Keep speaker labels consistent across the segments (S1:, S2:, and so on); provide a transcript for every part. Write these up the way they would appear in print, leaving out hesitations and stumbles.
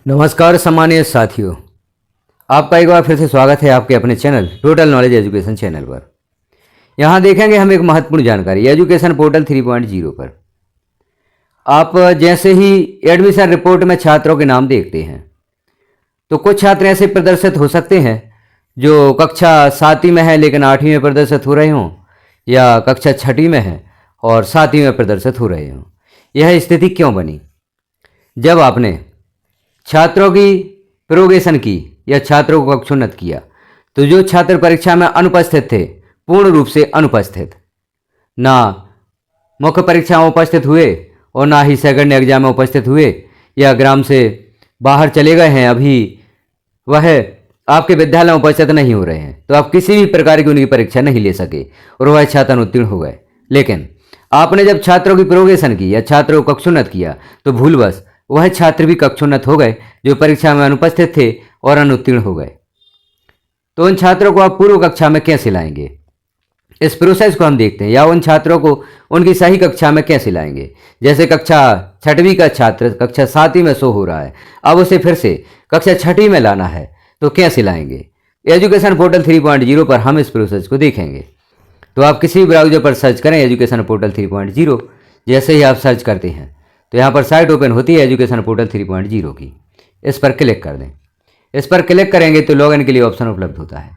S1: नमस्कार सम्मानित साथियों, आपका एक बार फिर से स्वागत है आपके अपने channel total knowledge education channel पर। यहाँ देखेंगे हम एक महत्वपूर्ण जानकारी एजुकेशन पोर्टल 3.0 पर। आप जैसे ही एडमिशन रिपोर्ट में छात्रों के नाम देखते हैं तो कुछ छात्र ऐसे प्रदर्शित हो सकते हैं जो कक्षा 7वीं में है लेकिन 8वीं में प्रदर्शित हो रहे हों, या कक्षा 6वीं में है और 7वीं में प्रदर्शित हो रहे हों। यह स्थिति क्यों बनी? जब आपने छात्रों की प्रोगेशन की या छात्रों को कक्षोन्नत किया तो जो छात्र परीक्षा में अनुपस्थित थे, पूर्ण रूप से अनुपस्थित, ना मुख्य परीक्षा में उपस्थित हुए और ना ही सेकंड एग्जाम में उपस्थित हुए, या ग्राम से बाहर चले गए हैं, अभी वह आपके विद्यालय में उपस्थित नहीं हो रहे हैं, तो आप किसी भी प्रकार की उनकी परीक्षा नहीं ले सके और वह छात्र अनुत्तीर्ण हो गए। लेकिन आपने जब छात्रों की प्रोगेशन की या छात्रों को कक्षोन्नत किया तो भूलवश वह छात्र भी कक्षोन्नत हो गए जो परीक्षा में अनुपस्थित थे और अनुत्तीर्ण हो गए। तो उन छात्रों को आप पूर्व कक्षा में कैसे लाएंगे, इस प्रोसेस को हम देखते हैं। या उन छात्रों को उनकी सही कक्षा में कैसे लाएंगे। जैसे कक्षा 6वीं का छात्र कक्षा 7वीं में शो हो रहा है, अब उसे फिर से कक्षा 6वीं में लाना है तो कैसे लाएंगे। एजुकेशन पोर्टल 3.0 पर हम इस प्रोसेस को देखेंगे। तो आप किसी भी ब्राउजर पर सर्च करें एजुकेशन पोर्टल 3.0। जैसे ही आप सर्च करते हैं तो यहाँ पर साइट ओपन होती है एजुकेशन पोर्टल 3.0 की। इस पर क्लिक कर दें। इस पर क्लिक करेंगे तो लॉगिन के लिए ऑप्शन उपलब्ध होता है।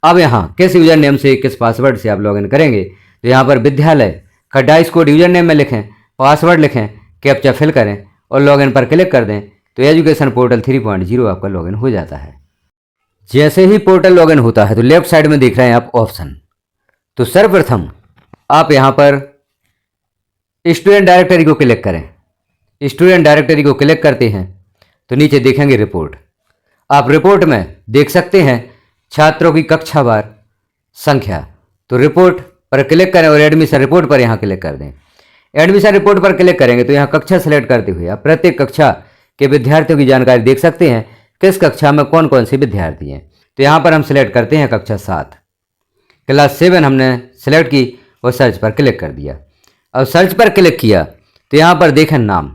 S1: अब यहाँ किस यूजर नेम से किस पासवर्ड से आप लॉगिन करेंगे तो यहाँ पर विद्यालय का डाइस कोड यूजर नेम में लिखें, पासवर्ड लिखें, कैप्चा फिल करें और लॉगिन पर क्लिक कर दें तो एजुकेशन पोर्टल 3.0 आपका लॉगिन हो जाता है। जैसे ही पोर्टल लॉगिन होता है तो लेफ्ट साइड में देख रहे हैं आप ऑप्शन। तो सर्वप्रथम आप यहाँ पर स्टूडेंट डायरेक्टरी को क्लिक करें। स्टूडेंट डायरेक्टरी को क्लिक करते हैं तो नीचे देखेंगे रिपोर्ट। आप रिपोर्ट में देख सकते हैं छात्रों की कक्षावार संख्या। तो रिपोर्ट पर क्लिक करें और एडमिशन रिपोर्ट पर यहाँ क्लिक कर दें। एडमिशन रिपोर्ट पर क्लिक करेंगे तो यहाँ कक्षा सेलेक्ट करते हुए आप प्रत्येक कक्षा के विद्यार्थियों की जानकारी देख सकते हैं, किस कक्षा में कौन कौन से विद्यार्थी हैं। तो यहाँ पर हम सिलेक्ट करते हैं कक्षा 7, क्लास 7 हमने सेलेक्ट की और सर्च पर क्लिक कर दिया। अब सर्च पर क्लिक किया तो यहाँ पर देखें नाम,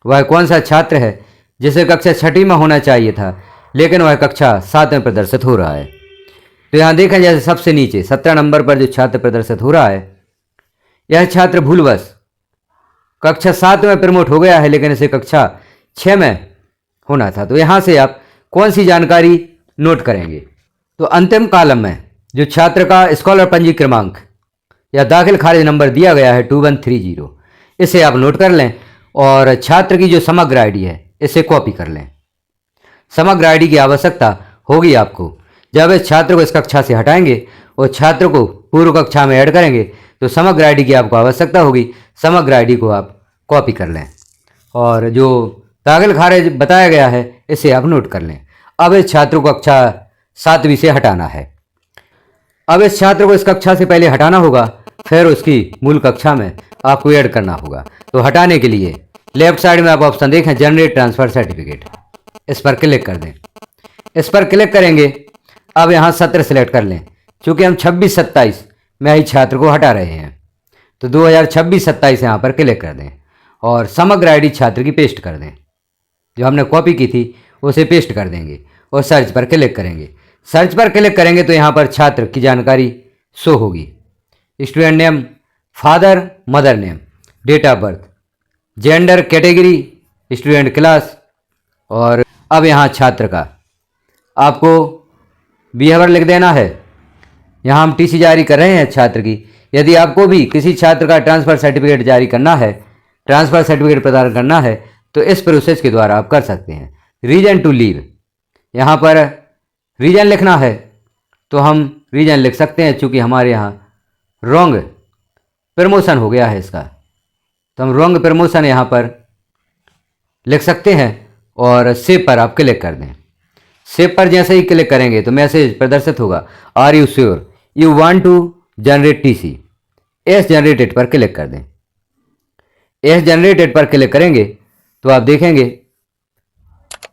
S1: वह कौन सा छात्र है जिसे कक्षा 6वीं में होना चाहिए था लेकिन वह कक्षा 7 में प्रदर्शित हो रहा है। तो यहाँ देखें जैसे सबसे नीचे 17 नंबर पर जो छात्र प्रदर्शित हो रहा है, यह छात्र भूलवश कक्षा 7 में प्रमोट हो गया है लेकिन इसे कक्षा 6 में होना था। तो यहाँ से आप कौन सी जानकारी नोट करेंगे। तो अंतिम कॉलम में जो छात्र का स्कॉलर पंजी क्रमांक या दाखिल खारिज नंबर दिया गया है 2130, इसे आप नोट कर लें और छात्र की जो समग्र आईडी है इसे कॉपी कर लें। समग्र आईडी की आवश्यकता होगी आपको। जब इस छात्र को इस कक्षा से हटाएंगे और छात्र को पूर्व कक्षा में ऐड करेंगे तो समग्र आईडी की आपको आवश्यकता होगी। समग्र आईडी को आप कॉपी कर लें और जो दाखिल खारिज बताया गया है इसे आप नोट कर लें। अब इस छात्र को कक्षा 7वीं से हटाना है। अब इस छात्र को इस कक्षा से पहले हटाना होगा, फिर उसकी मूल कक्षा में आपको ऐड करना होगा। तो हटाने के लिए लेफ्ट साइड में आप ऑप्शन देखें जनरेट ट्रांसफर सर्टिफिकेट, इस पर क्लिक कर दें। इस पर क्लिक करेंगे। अब यहाँ सत्र सेलेक्ट कर लें। चूँकि हम 26-27 में ही छात्र को हटा रहे हैं तो 2026-27 यहाँ पर क्लिक कर दें और समग्र आईडी छात्र की पेस्ट कर दें। जो हमने कॉपी की थी उसे पेस्ट कर देंगे और सर्च पर क्लिक करेंगे। सर्च पर क्लिक करेंगे तो यहाँ पर छात्र की जानकारी शो होगी। Student name, father mother name, date of birth, gender, category, student class. और अब यहाँ छात्र का आपको बिहेवियर लिख देना है। यहाँ हम टीसी जारी कर रहे हैं छात्र की। यदि आपको भी किसी छात्र का ट्रांसफ़र सर्टिफिकेट जारी करना है, ट्रांसफ़र सर्टिफिकेट प्रदान करना है तो इस प्रोसेस के द्वारा आप कर सकते हैं। रीजन टू लीव, यहाँ पर रीजन लिखना है तो हम रीजन लिख सकते हैं। चूँकि हमारे यहाँ रॉन्ग प्रमोशन हो गया है इसका, तो हम रॉन्ग प्रमोशन यहाँ पर लिख सकते हैं और सेव पर आप क्लिक कर दें। सेव पर जैसे ही क्लिक करेंगे तो मैसेज प्रदर्शित होगा, are you sure you want to generate TC. Yes generated पर क्लिक कर दें। एस जनरेटेड पर क्लिक करेंगे तो आप देखेंगे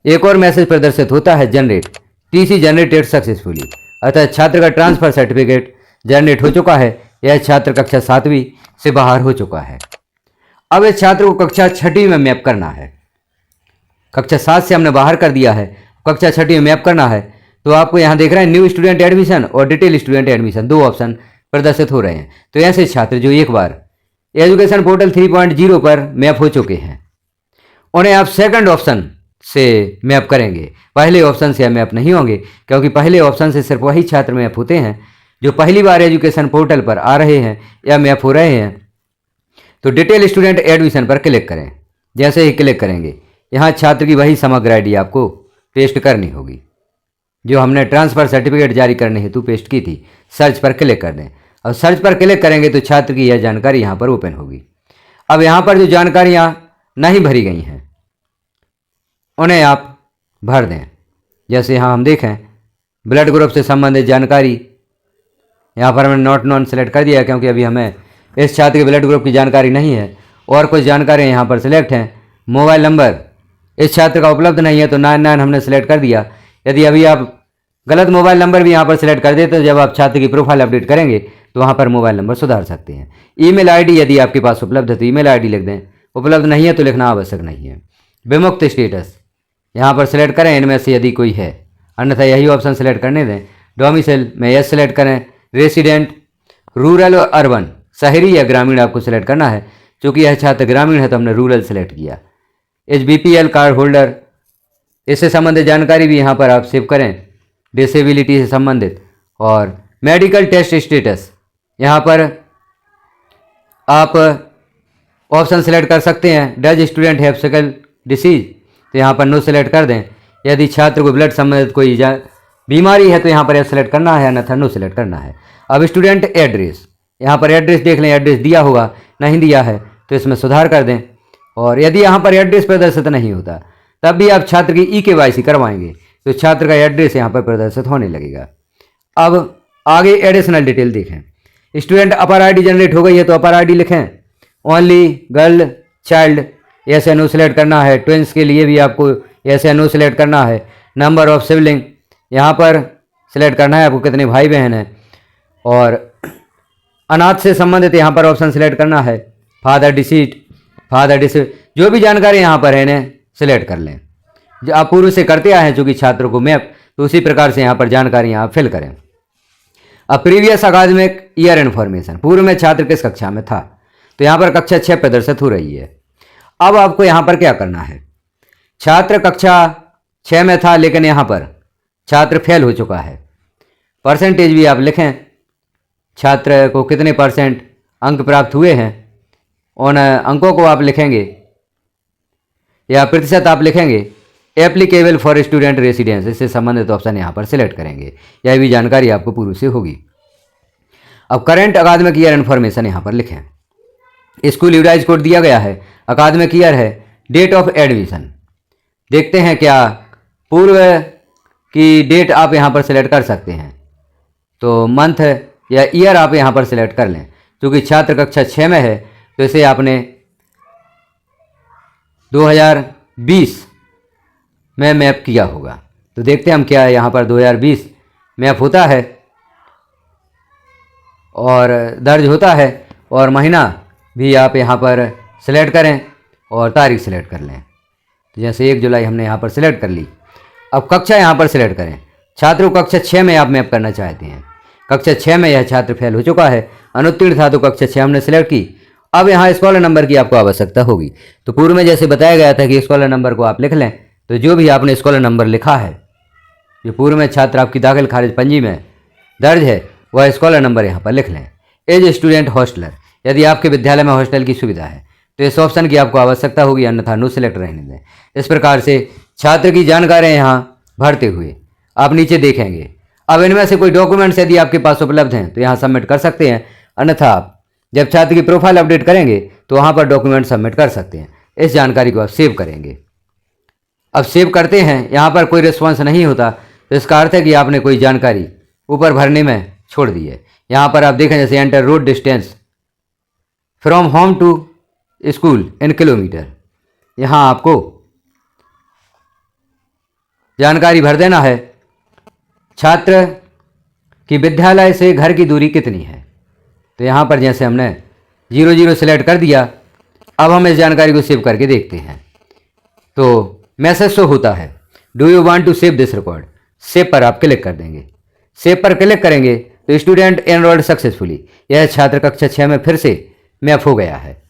S1: एक और मैसेज प्रदर्शित होता है, जनरेट टीसी जनरेटेड सक्सेसफुली। अर्थात छात्र का ट्रांसफर सर्टिफिकेट जनरेट हो चुका है। यह छात्र कक्षा 7वीं से बाहर हो चुका है। अब इस छात्र को कक्षा 6वीं में मैप करना है। कक्षा 7 से हमने बाहर कर दिया है, कक्षा 6वीं में मैप करना है। तो आपको यहाँ देख रहे हैं न्यू स्टूडेंट एडमिशन और डिटेल स्टूडेंट एडमिशन, 2 ऑप्शन प्रदर्शित हो रहे हैं। तो ऐसे छात्र जो एक बार एजुकेशन पोर्टल 3.0 पर मैप हो चुके हैं, उन्हें आप सेकंड ऑप्शन से मैप करेंगे, पहले ऑप्शन से मैप नहीं होंगे, क्योंकि पहले ऑप्शन से सिर्फ वही छात्र मैप होते हैं जो पहली बार एजुकेशन पोर्टल पर आ रहे हैं या मैप हो रहे हैं। तो डिटेल स्टूडेंट एडमिशन पर क्लिक करें। जैसे ही क्लिक करेंगे, यहाँ छात्र की वही समग्र आईडी आपको पेस्ट करनी होगी जो हमने ट्रांसफ़र सर्टिफिकेट जारी करने हेतु पेस्ट की थी। सर्च पर क्लिक कर दें। अब सर्च पर क्लिक करेंगे तो छात्र की यह जानकारी यहाँ पर ओपन होगी। अब यहाँ पर जो जानकारियाँ नहीं भरी गई हैं उन्हें आप भर दें। जैसे यहाँ हम देखें ब्लड ग्रुप से संबंधित जानकारी, यहाँ पर हमने नॉट नॉन सेलेक्ट कर दिया है क्योंकि अभी हमें इस छात्र के ब्लड ग्रुप की जानकारी नहीं है। और कुछ जानकारी यहाँ पर सिलेक्ट हैं। मोबाइल नंबर इस छात्र का उपलब्ध नहीं है तो 99 हमने सेलेक्ट कर दिया। यदि अभी आप गलत मोबाइल नंबर भी यहाँ पर सिलेक्ट कर देते तो जब आप छात्र की प्रोफाइल अपडेट करेंगे तो वहाँ पर मोबाइल नंबर सुधार सकते हैं। ईमेल आईडी यदि आपके पास उपलब्ध है तो ईमेल आईडी लिख दें, उपलब्ध नहीं है तो लिखना आवश्यक नहीं है। विमुक्त स्टेटस यहाँ पर सिलेक्ट करें इनमें से यदि कोई है, अन्यथा यही ऑप्शन सेलेक्ट करने दें। डोमिसाइल में यस सेलेक्ट करें। रेसिडेंट रूरल और अर्बन, शहरी या ग्रामीण आपको सिलेक्ट करना है। चूँकि यह छात्र ग्रामीण है तो हमने रूरल सेलेक्ट किया। HBPL कार्ड होल्डर, इससे संबंधित जानकारी भी यहाँ पर आप सेव करें, डिसेबिलिटी से संबंधित। और मेडिकल टेस्ट स्टेटस यहाँ पर आप ऑप्शन सेलेक्ट कर सकते हैं। Does student have sickle disease, तो यहाँ पर नो सेलेक्ट कर दें। यदि छात्र को ब्लड संबंधित कोई बीमारी है तो यहाँ पर सेलेक्ट करना है, अन्यथा नो सेलेक्ट करना है। अब स्टूडेंट एड्रेस, यहाँ पर एड्रेस देख लें, एड्रेस दिया होगा, नहीं दिया है तो इसमें सुधार कर दें। और यदि यहाँ पर एड्रेस प्रदर्शित नहीं होता तब भी आप छात्र की EKYC करवाएंगे तो छात्र का एड्रेस यहाँ पर प्रदर्शित होने लगेगा। अब आगे एडिशनल डिटेल देखें। स्टूडेंट अपर आईडी जनरेट हो गई है तो अपर आईडी लिखें। ओनली गर्ल चाइल्ड, यस या नो सेलेक्ट करना है। ट्विंस के लिए भी आपको यस या नो सेलेक्ट करना है। नंबर ऑफ सिबलिंग यहाँ पर सिलेक्ट करना है, आपको कितने भाई बहन हैं। और अनाथ से संबंधित यहाँ पर ऑप्शन सिलेक्ट करना है। फादर डिसीट, जो भी जानकारी यहाँ पर है इन्हें सिलेक्ट कर लें। जो आप पूर्व से करते आए हैं चूँकि छात्रों को मैप, तो उसी प्रकार से यहाँ पर जानकारी यहाँ फिल करें। अब प्रीवियस अकादमिक ईयर इन्फॉर्मेशन, पूर्व में छात्र किस कक्षा में था, तो यहाँ पर कक्षा 6 प्रदर्शित हो रही है। अब आपको यहाँ पर क्या करना है, छात्र कक्षा 6 में था लेकिन यहाँ पर छात्र फेल हो चुका है। परसेंटेज भी आप लिखें, छात्र को कितने % अंक प्राप्त हुए हैं, उन अंकों को आप लिखेंगे या प्रतिशत आप लिखेंगे। एप्लीकेबल फॉर स्टूडेंट रेसिडेंस, इससे संबंधित ऑप्शन यहाँ पर सिलेक्ट करेंगे। यह भी जानकारी आपको पूर्व से होगी। अब करंट अकादमिक ईयर इन्फॉर्मेशन यहाँ पर लिखें। स्कूल यूडाइज कोड दिया गया है, अकादमिक ईयर है, डेट ऑफ एडमिशन देखते हैं क्या पूर्व की डेट आप यहाँ पर सिलेक्ट कर सकते हैं। तो मंथ या ईयर आप यहाँ पर सिलेक्ट कर लें। क्योंकि छात्र कक्षा 6 में है तो इसे आपने 2020 में मैप किया होगा। तो देखते हैं हम क्या यहाँ पर 2020 मैप होता है और दर्ज होता है। और महीना भी आप यहाँ पर सिलेक्ट करें और तारीख सिलेक्ट कर लें। तो जैसे 1 जुलाई हमने यहाँ पर सिलेक्ट कर ली। अब कक्षा यहाँ पर सिलेक्ट करें। छात्र को कक्षा 6 में आप मैप करना चाहते हैं। कक्षा 6 में यह छात्र फेल हो चुका है, अनुत्तीर्ण था, तो कक्षा 6 हमने सिलेक्ट की। अब यहाँ स्कॉलर नंबर की आपको आवश्यकता होगी। तो पूर्व में जैसे बताया गया था कि स्कॉलर नंबर को आप लिख लें, तो जो भी आपने स्कॉलर नंबर लिखा है, जो पूर्व में छात्र आपकी दाखिल खारिज पंजी में दर्ज है, वह स्कॉलर नंबर यहाँ पर लिख लें। एज स्टूडेंट हॉस्टलर, यदि आपके विद्यालय में हॉस्टल की सुविधा है तो इस ऑप्शन की आपको आवश्यकता होगी, अन्यथा नो सिलेक्ट रहने दें। इस प्रकार से छात्र की जानकारियाँ यहाँ भरते हुए आप नीचे देखेंगे। अब इनमें से कोई डॉक्यूमेंट्स यदि आपके पास उपलब्ध हैं तो यहाँ सबमिट कर सकते हैं, अन्यथा आप जब छात्र की प्रोफाइल अपडेट करेंगे तो वहाँ पर डॉक्यूमेंट सबमिट कर सकते हैं। इस जानकारी को आप सेव करेंगे। अब सेव करते हैं, यहाँ पर कोई रिस्पॉन्स नहीं होता तो इसका अर्थ है कि आपने कोई जानकारी ऊपर भरने में छोड़ दी है। यहाँ पर आप देखें जैसे enter road distance from home to school in kilometre, यहाँ आपको जानकारी भर देना है। छात्र की विद्यालय से घर की दूरी कितनी है, तो यहाँ पर जैसे हमने 00 सेलेक्ट कर दिया। अब हम इस जानकारी को सेव करके देखते हैं। तो मैसेज शो होता है, do you want to save this record. Save पर आप क्लिक कर देंगे। सेव पर क्लिक करेंगे तो स्टूडेंट एनरोल्ड सक्सेसफुली, यह छात्र कक्षा 6 में फिर से मैप हो गया है।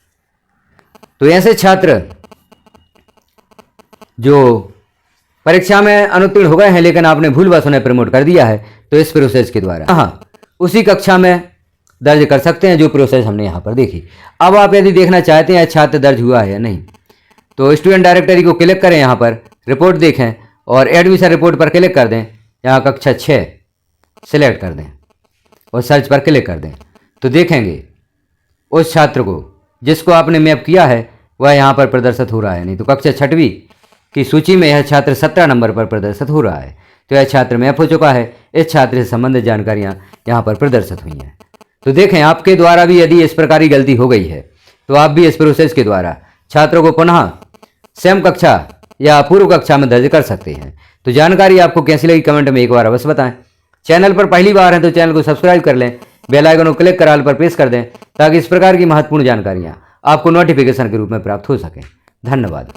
S1: तो ऐसे छात्र जो परीक्षा में अनुत्तीर्ण हो गए हैं लेकिन आपने भूलवश उन्हें प्रमोट कर दिया है, तो इस प्रोसेस के द्वारा हाँ उसी कक्षा में दर्ज कर सकते हैं जो प्रोसेस हमने यहाँ पर देखी। अब आप यदि देखना चाहते हैं छात्र दर्ज हुआ है या नहीं, तो स्टूडेंट डायरेक्टरी को क्लिक करें, यहाँ पर रिपोर्ट देखें और एडमिशन रिपोर्ट पर क्लिक कर दें। यहाँ कक्षा 6 सिलेक्ट कर दें और सर्च पर क्लिक कर दें, तो देखेंगे उस छात्र को जिसको आपने मैप किया है वह यहाँ पर प्रदर्शित हो रहा है। नहीं तो कक्षा 6वीं की सूची में यह छात्र 17 नंबर पर प्रदर्शित हो रहा है, तो यह छात्र मैप हो चुका है। इस छात्र से संबंधित जानकारियाँ यहाँ पर प्रदर्शित हुई हैं। तो देखें आपके द्वारा भी यदि इस प्रकार की गलती हो गई है तो आप भी इस प्रोसेस के द्वारा छात्रों को पुनः सेम कक्षा या पूर्व कक्षा में दर्ज कर सकते हैं। तो जानकारी आपको कैसी लगी कमेंट में एक बार अवश्य बताएं। चैनल पर पहली बार हैं तो चैनल को सब्सक्राइब कर लें, बेल आइकन को क्लिक कर ऑल पर प्रेस कर दें ताकि इस प्रकार की महत्वपूर्ण जानकारियाँ आपको नोटिफिकेशन के रूप में प्राप्त हो सकें। धन्यवाद।